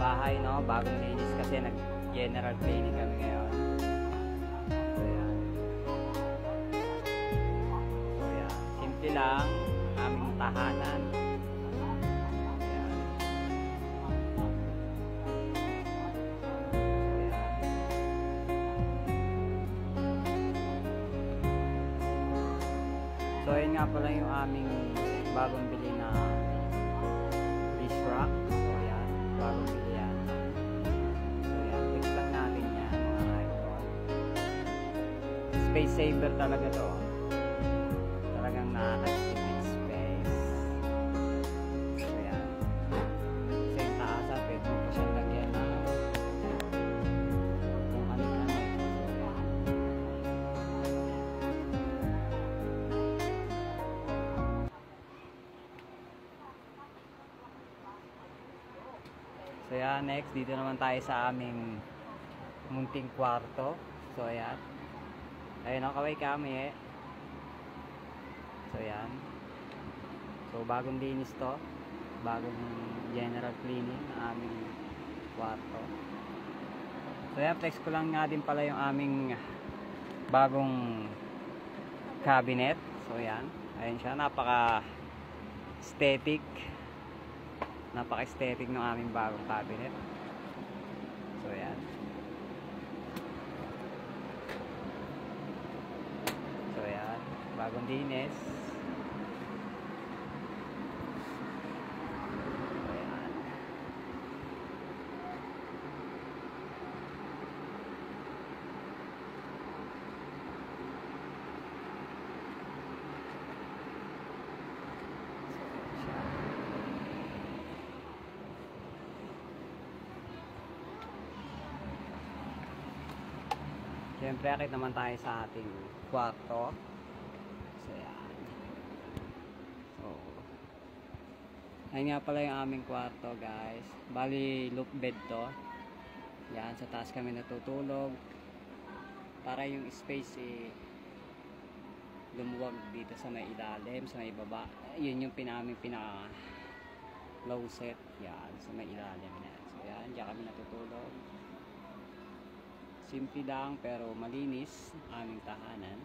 bahay, no? Bagong linis kasi nag-general cleaning kami ngayon. So yan. So yan. Simple lang aming tahanan. Yan. So yan. So yun nga pala yung aming bagong bili na dish rack. So yan, bagong bili yan. So yan, fix lang natin yan mga idol. Space saver talaga to. Talagang nakaka-save space. So yan. Kasi yung taas at pwede mo pa siyang lagyan na kung ano-ano. So yan, next dito naman tayo sa aming munting kwarto. So yan. Ayun, kaway kami eh. So yan. So bagong linis to. Bagong general cleaning ng aming kwarto. So yan, flex ko lang nga din pala yung aming bagong cabinet. So yan. Ayun siya, napaka-aesthetic. Napaka-aesthetic ng aming bagong cabinet. So yan. So yan, bagong linis. So yan. Siyempre, akit naman tayo sa ating kwarto. So, yan. So, ayun nga pala yung aming kwarto, guys. Bali, loop bed to. Yan, sa taas kami natutulog. Para yung space, lumuwag dito sa may ilalim, sa may baba. Yun yung aming pinaka-closet. Yan, sa may ilalim na. So, yan, diyan kami natutulog. Simple lang pero malinis aming tahanan.